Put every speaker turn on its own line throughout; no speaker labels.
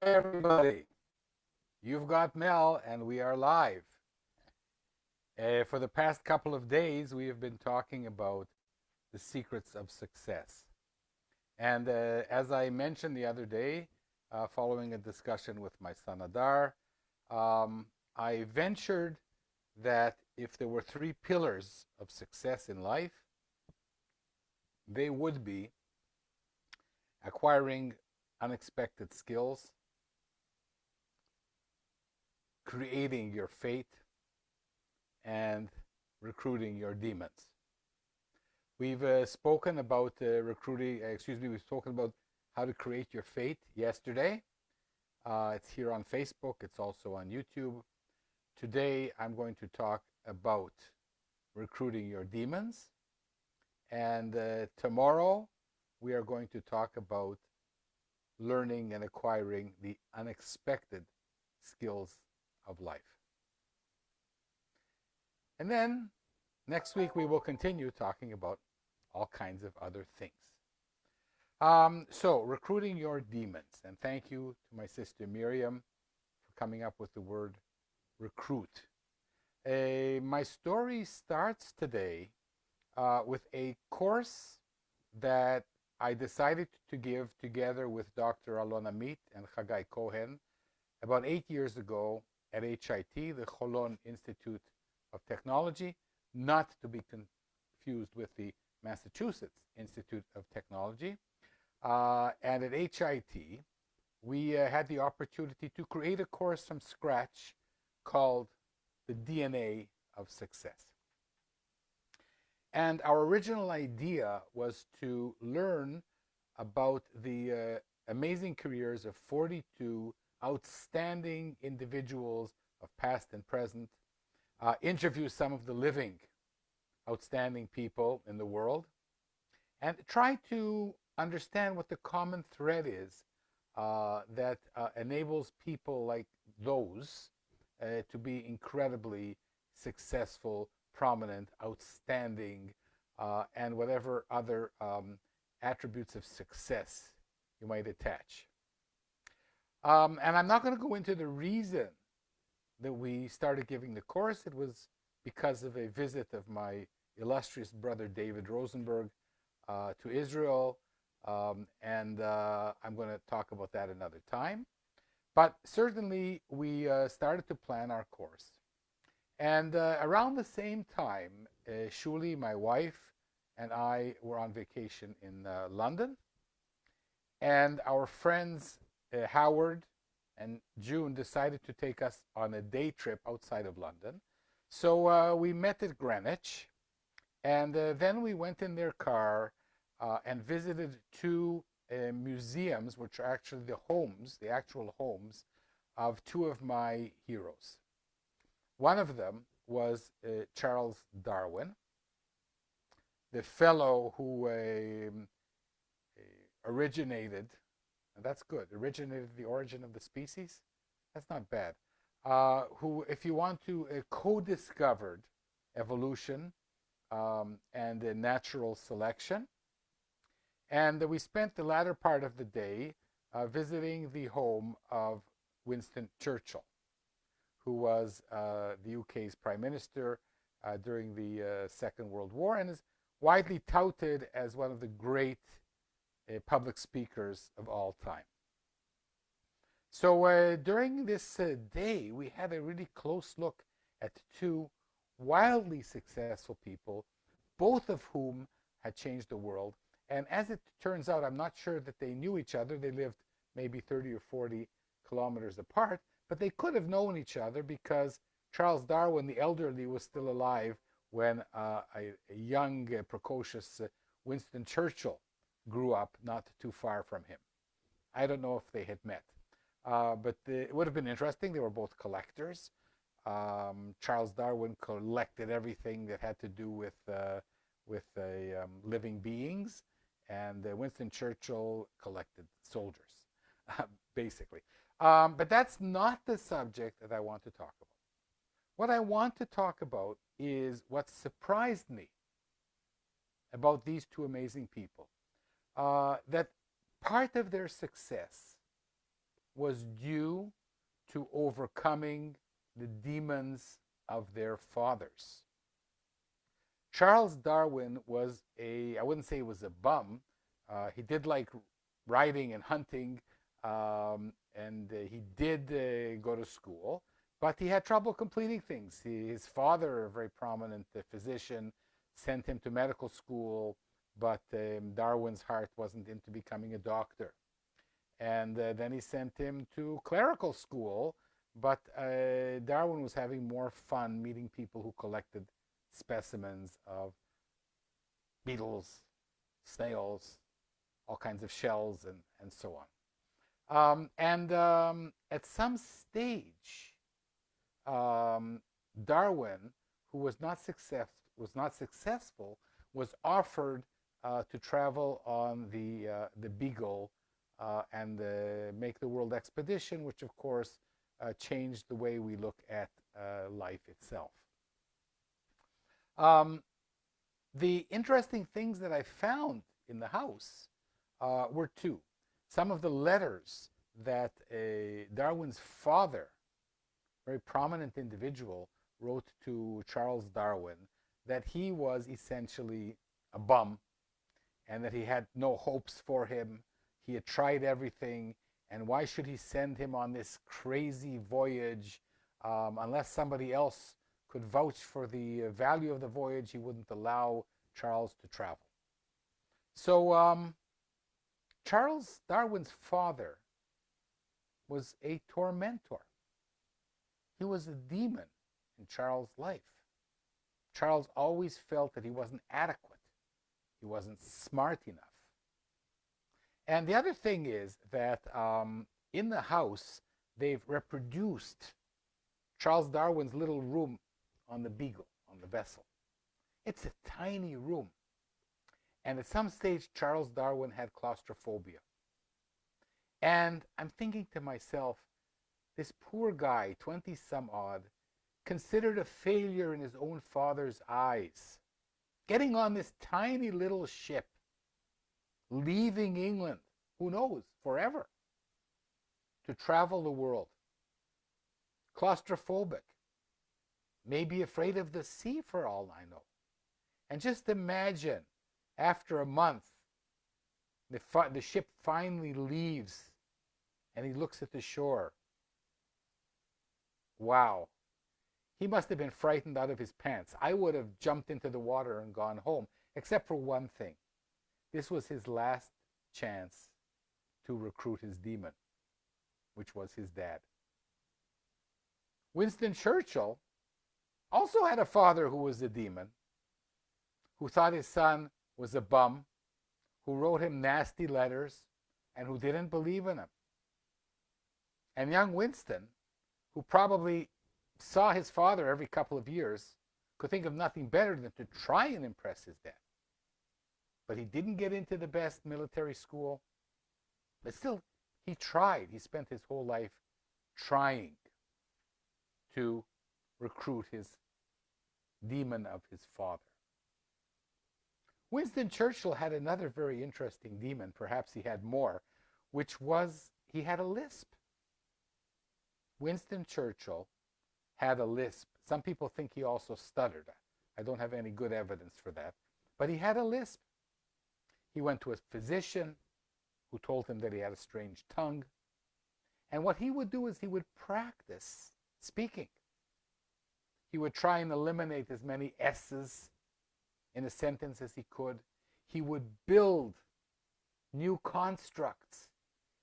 Everybody, you've got Mel, and we are live. For the past couple of days, we have been talking about the secrets of success. And as I mentioned the other day, following a discussion with my son Adar, I ventured that if there were three pillars of success in life, they would be acquiring unexpected skills, creating your fate, and recruiting your demons. We've spoken about we've spoken about how to create your fate yesterday. It's here on Facebook, it's also on YouTube. Today, I'm going to talk about recruiting your demons. And tomorrow, we are going to talk about learning and acquiring the unexpected skills of life. And then next week, we will continue talking about all kinds of other things. So, recruiting your demons. And thank you to my sister Miriam for coming up with the word recruit. My story starts today with a course that I decided to give together with Dr. Alona Meat and Chagai Cohen about 8 years ago at HIT, the Cholon Institute of Technology, not to be confused with the Massachusetts Institute of Technology. And at HIT, we had the opportunity to create a course from scratch called The DNA of Success. And our original idea was to learn about the amazing careers of 42 outstanding individuals of past and present, interview some of the living outstanding people in the world, and try to understand what the common thread is that enables people like those to be incredibly successful, prominent, outstanding, and whatever other attributes of success you might attach. And I'm not going to go into the reason that we started giving the course. It was because of a visit of my illustrious brother David Rosenberg to Israel, and I'm going to talk about that another time. But certainly we started to plan our course. And around the same time, Shuli, my wife, and I were on vacation in London. And our friends Howard and June decided to take us on a day trip outside of London. So we met at Greenwich. And then we went in their car and visited two museums, which are actually the actual homes of two of my heroes. One of them was Charles Darwin, the fellow who originated, and that's good, originated the origin of the species. That's not bad. Who, if you want to, co-discovered evolution and natural selection. And we spent the latter part of the day visiting the home of Winston Churchill, who was the UK's Prime Minister during the Second World War and is widely touted as one of the great public speakers of all time. So during this day, we had a really close look at two wildly successful people, both of whom had changed the world. And as it turns out, I'm not sure that they knew each other. They lived maybe 30 or 40 kilometers apart, but they could have known each other because Charles Darwin, the elderly, was still alive when a young, precocious Winston Churchill grew up not too far from him. I don't know if they had met, but it would have been interesting. They were both collectors. Charles Darwin collected everything that had to do with living beings, and Winston Churchill collected soldiers, basically. But that's not the subject that I want to talk about. What I want to talk about is what surprised me about these two amazing people. That part of their success was due to overcoming the demons of their fathers. Charles Darwin was I wouldn't say he was a bum. He did like riding and hunting, and he did go to school, but he had trouble completing things. His father, a very prominent physician, sent him to medical school, but Darwin's heart wasn't into becoming a doctor. And then he sent him to clerical school, but Darwin was having more fun meeting people who collected specimens of beetles, snails, all kinds of shells, and so on. At some stage, Darwin, who was not successful, was offered to travel on the Beagle and make the world expedition, which of course changed the way we look at life itself. The interesting things that I found in the house were two. Some of the letters that Darwin's father, very prominent individual, wrote to Charles Darwin, that he was essentially a bum and that he had no hopes for him. He had tried everything, and why should he send him on this crazy voyage unless somebody else could vouch for the value of the voyage? He wouldn't allow Charles to travel. So Charles Darwin's father was a tormentor. He was a demon in Charles' life. Charles always felt that he wasn't adequate. He wasn't smart enough. And the other thing is that in the house, they've reproduced Charles Darwin's little room on the Beagle, on the vessel. It's a tiny room. And at some stage, Charles Darwin had claustrophobia. And I'm thinking to myself, this poor guy, 20 some odd, considered a failure in his own father's eyes, getting on this tiny little ship, leaving England, who knows, forever, to travel the world. Claustrophobic, maybe afraid of the sea for all I know. And just imagine, after a month, the ship finally leaves and he looks at the shore. Wow. He must have been frightened out of his pants. I would have jumped into the water and gone home, except for one thing. This was his last chance to recruit his demon, which was his dad. Winston Churchill also had a father who was a demon, who thought his son was a bum, who wrote him nasty letters, and who didn't believe in him. And young Winston, who probably saw his father every couple of years, could think of nothing better than to try and impress his dad. But he didn't get into the best military school. But still, he tried. He spent his whole life trying to recruit his demon of his father. Winston Churchill had another very interesting demon. Perhaps he had more, which was he had a lisp. Winston Churchill had a lisp. Some people think he also stuttered. I don't have any good evidence for that. But he had a lisp. He went to a physician who told him that he had a strange tongue. And what he would do is he would practice speaking. He would try and eliminate as many S's in a sentence as he could. He would build new constructs.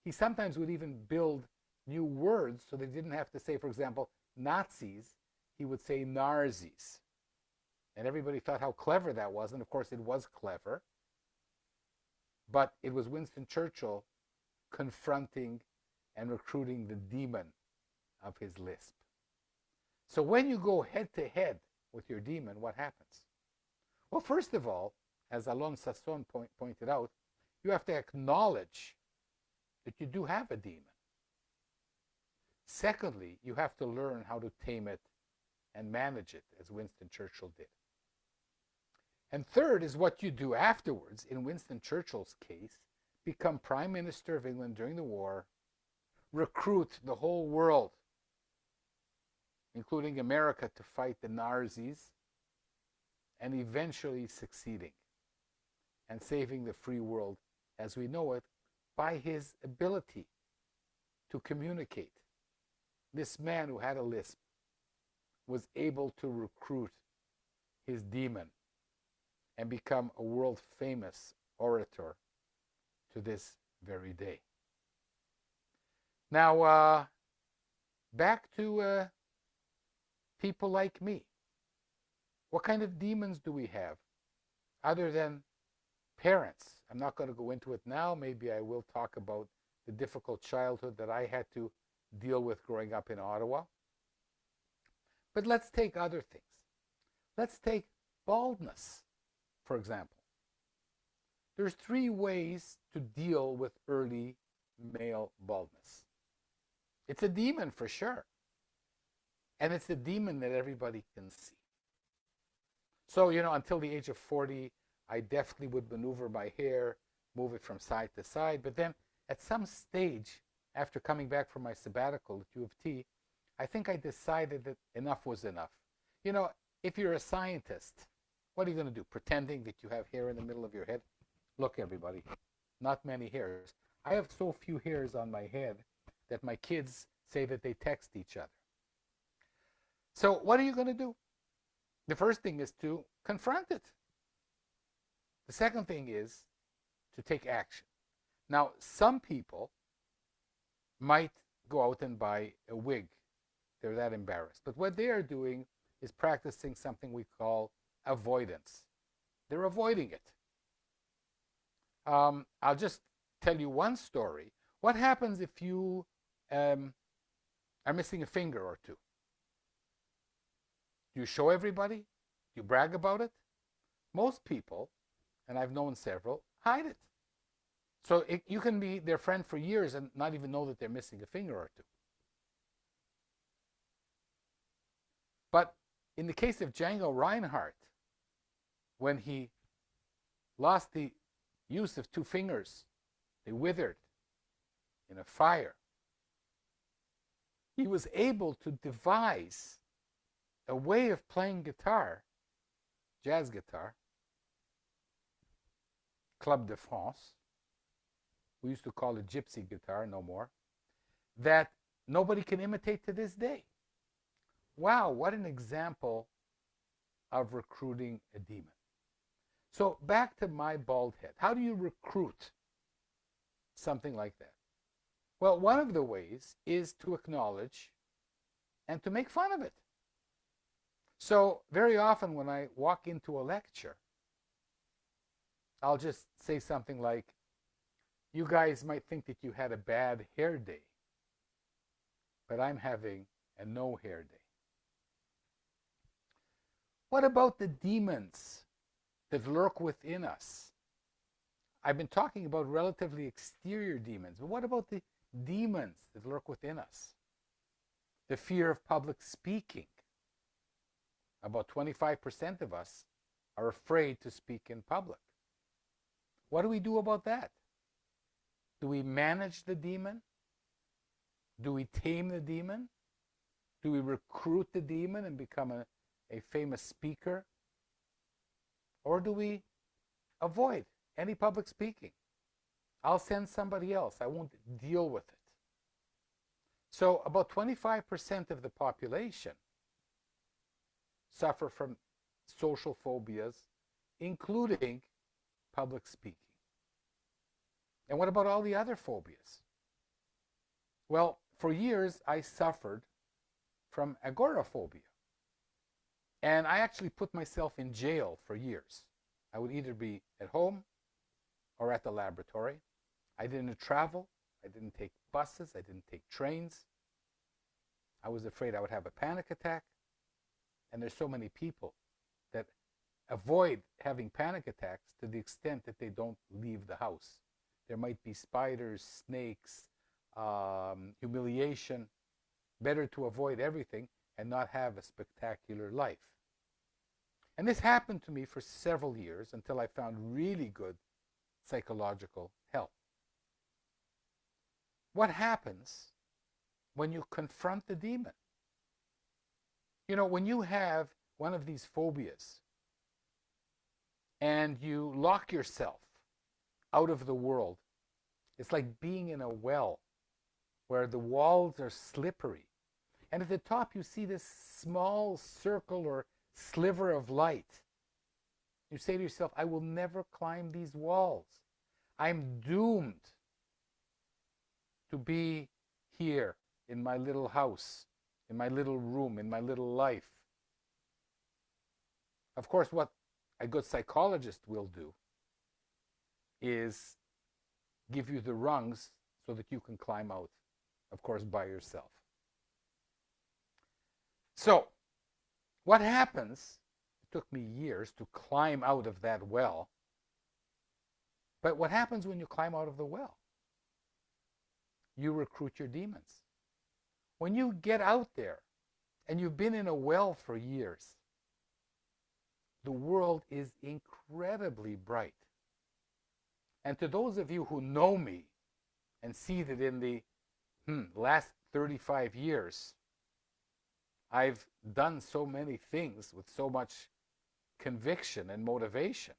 He sometimes would even build new words so they didn't have to say, for example, Nazis. He would say Nazis. And everybody thought how clever that was. And of course it was clever. But it was Winston Churchill confronting and recruiting the demon of his lisp. So when you go head to head with your demon, what happens? Well, first of all, as Alon Sasson pointed out, you have to acknowledge that you do have a demon. Secondly, you have to learn how to tame it and manage it, as Winston Churchill did. And third is what you do afterwards. In Winston Churchill's case, become Prime Minister of England during the war, recruit the whole world, including America, to fight the Nazis, and eventually succeeding and saving the free world as we know it by his ability to communicate. This man who had a lisp was able to recruit his demon and become a world famous orator to this very day. Now, back to people like me. What kind of demons do we have other than parents? I'm not going to go into it now. Maybe I will talk about the difficult childhood that I had to deal with growing up in Ottawa. But let's take other things. Let's take baldness, for example. There's 3 ways to deal with early male baldness. It's a demon for sure. And it's a demon that everybody can see. So, until the age of 40, I definitely would maneuver my hair, move it from side to side. But then at some stage, after coming back from my sabbatical at U of T, I think I decided that enough was enough. If you're a scientist, what are you going to do? Pretending that you have hair in the middle of your head? Look, everybody, not many hairs. I have so few hairs on my head that my kids say that they text each other. So what are you going to do? The first thing is to confront it. The second thing is to take action. Now, some people might go out and buy a wig. They're that embarrassed. But what they are doing is practicing something we call avoidance. They're avoiding it. I'll just tell you one story. What happens if you are missing a finger or two? Do you show everybody? Do you brag about it? Most people, and I've known several, hide it. So you can be their friend for years and not even know that they're missing a finger or two. But in the case of Django Reinhardt, when he lost the use of 2 fingers, they withered in a fire, he was able to devise a way of playing guitar, jazz guitar, Club de France, we used to call it gypsy guitar, no more, that nobody can imitate to this day. Wow, what an example of recruiting a demon. So back to my bald head. How do you recruit something like that? Well, one of the ways is to acknowledge and to make fun of it. So very often when I walk into a lecture, I'll just say something like, you guys might think that you had a bad hair day, but I'm having a no hair day. What about the demons that lurk within us? I've been talking about relatively exterior demons, but what about the demons that lurk within us? The fear of public speaking. About 25% of us are afraid to speak in public. What do we do about that? Do we manage the demon? Do we tame the demon? Do we recruit the demon and become a famous speaker? Or do we avoid any public speaking? I'll send somebody else. I won't deal with it. So about 25% of the population suffer from social phobias, including public speaking. And what about all the other phobias? Well, for years I suffered from agoraphobia. And I actually put myself in jail for years. I would either be at home or at the laboratory. I didn't travel. I didn't take buses. I didn't take trains. I was afraid I would have a panic attack. And there's so many people that avoid having panic attacks to the extent that they don't leave the house. There might be spiders, snakes, humiliation. Better to avoid everything and not have a spectacular life. And this happened to me for several years until I found really good psychological help. What happens when you confront the demon. You know, when you have one of these phobias and you lock yourself out of the world, it's like being in a well where the walls are slippery. And at the top, you see this small circle or sliver of light. You say to yourself, I will never climb these walls. I'm doomed to be here in my little house, in my little room, in my little life. Of course, what a good psychologist will do is give you the rungs so that you can climb out, of course, by yourself. So, what happens, it took me years to climb out of that well, but what happens when you climb out of the well? You recruit your demons. When you get out there and you've been in a well for years, the world is incredibly bright. And to those of you who know me and see that in the last 35 years, I've done so many things with so much conviction and motivation,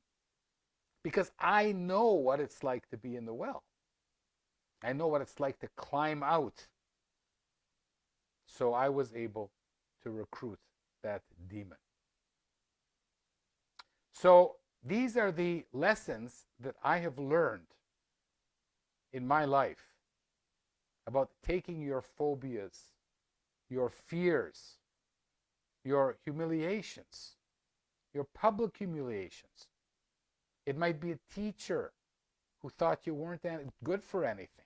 because I know what it's like to be in the well. I know what it's like to climb out. So I was able to recruit that demon. So these are the lessons that I have learned in my life about taking your phobias, your fears, your humiliations, your public humiliations. It might be a teacher who thought you weren't good for anything.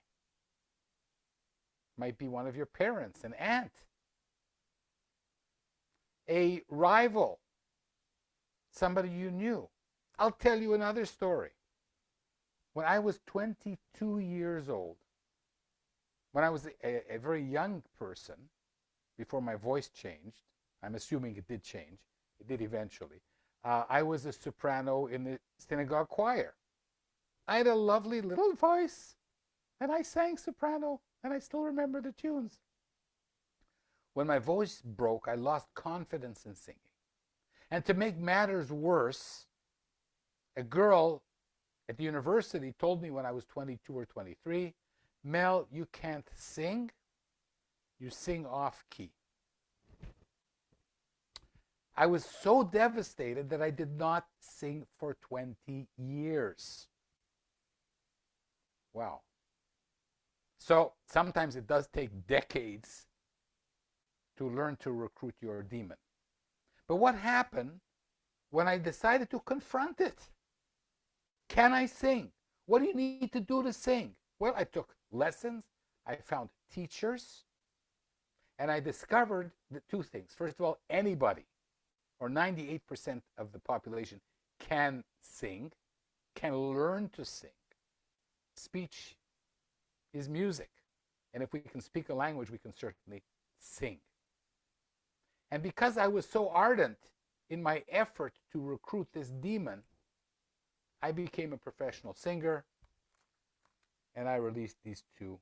It might be one of your parents, an aunt, a rival, somebody you knew. I'll tell you another story. When I was 22 years old, when I was a very young person, before my voice changed, I'm assuming it did change, it did eventually, I was a soprano in the synagogue choir. I had a lovely little voice, and I sang soprano, and I still remember the tunes. When my voice broke, I lost confidence in singing. And to make matters worse, a girl at the university told me when I was 22 or 23, Mel, you can't sing, you sing off key. I was so devastated that I did not sing for 20 years. Wow. So sometimes it does take decades to learn to recruit your demon. But what happened when I decided to confront it? Can I sing? What do you need to do to sing? Well, I took lessons, I found teachers, and I discovered the two things. First of all, anybody, or 98% of the population, can sing, can learn to sing. Speech is music. And if we can speak a language, we can certainly sing. And because I was so ardent in my effort to recruit this demon, I became a professional singer, and I released these 2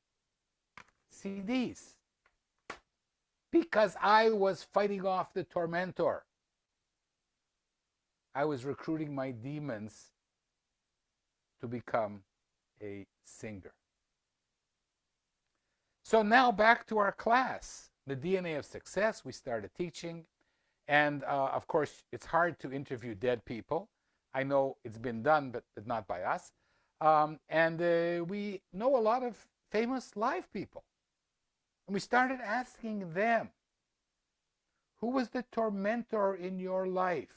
CDs. Because I was fighting off the tormentor. I was recruiting my demons to become a singer. So now back to our class, the DNA of success. We started teaching, and of course it's hard to interview dead people. I know it's been done, but not by us. And we know a lot of famous live people. And we started asking them, who was the tormentor in your life?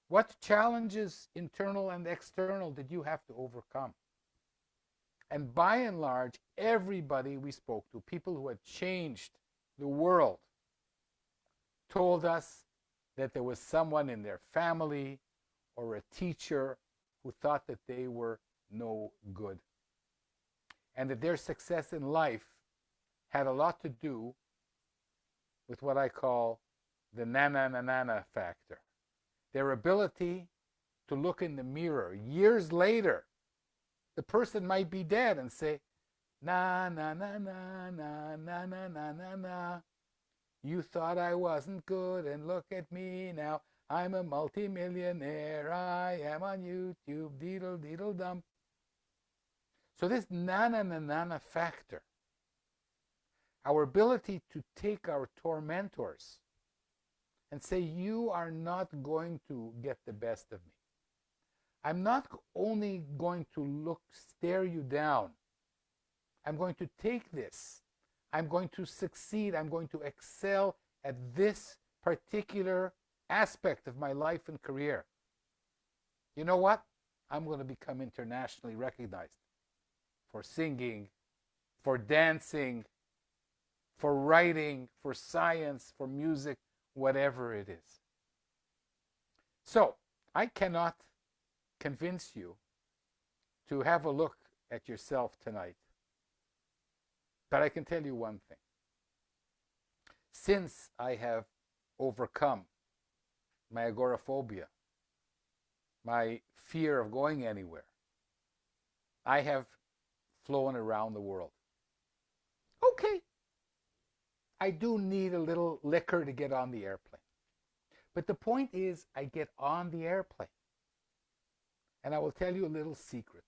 What challenges, internal and external, did you have to overcome? And by and large, everybody we spoke to, people who had changed the world, told us that there was someone in their family or a teacher who thought that they were no good. And that their success in life had a lot to do with what I call the na-na-na-na factor. Their ability to look in the mirror years later. The person might be dead and say, Na na na na na na na na na na. You thought I wasn't good, and look at me now. I'm a multimillionaire. I am on YouTube. Deedle deedle dum. So this na na na na na factor, our ability to take our tormentors and say, you are not going to get the best of me. I'm not only going to stare you down. I'm going to take this. I'm going to succeed. I'm going to excel at this particular aspect of my life and career. You know what? I'm going to become internationally recognized for singing, for dancing, for writing, for science, for music, whatever it is. So, I cannot convince you to have a look at yourself tonight. But I can tell you one thing. Since I have overcome my agoraphobia, my fear of going anywhere, I have flown around the world. Okay, I do need a little liquor to get on the airplane. But the point is, I get on the airplane. And I will tell you a little secret.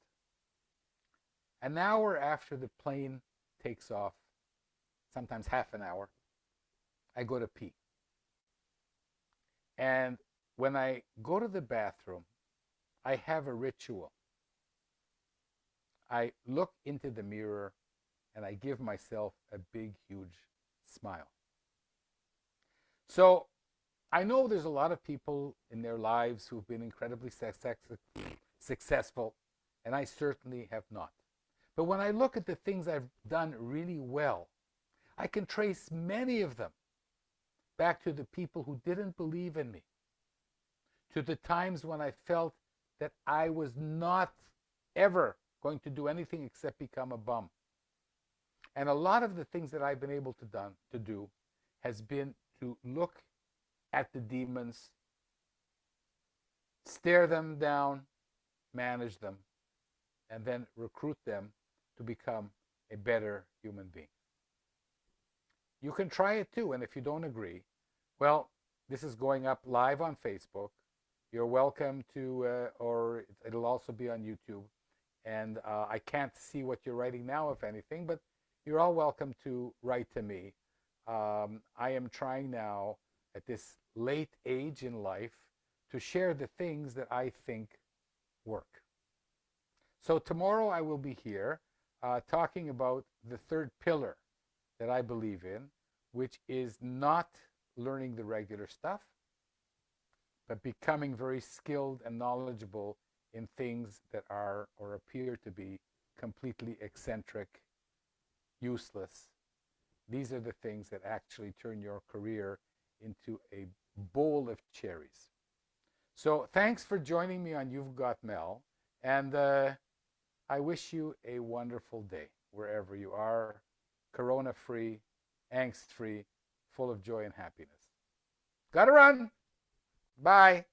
An hour after the plane takes off, sometimes half an hour, I go to pee. And when I go to the bathroom, I have a ritual. I look into the mirror and I give myself a big, huge smile. So I know there's a lot of people in their lives who've been incredibly successful, and I certainly have not. But when I look at the things I've done really well, I can trace many of them back to the people who didn't believe in me, to the times when I felt that I was not ever going to do anything except become a bum. And a lot of the things that I've been able to do has been to look at the demons, stare them down, manage them, and then recruit them to become a better human being. You can try it too, and if you don't agree, well, this is going up live on Facebook. You're welcome to, or it'll also be on YouTube. And I can't see what you're writing now, if anything, but you're all welcome to write to me. I am trying now, at this late age in life, to share the things that I think work. So tomorrow I will be here talking about the third pillar that I believe in, which is not learning the regular stuff, but becoming very skilled and knowledgeable in things that are or appear to be completely eccentric, useless. These are the things that actually turn your career into a bowl of cherries. So thanks for joining me on You've Got Mel, and I wish you a wonderful day wherever you are, corona-free, angst-free, full of joy and happiness. Gotta run. Bye.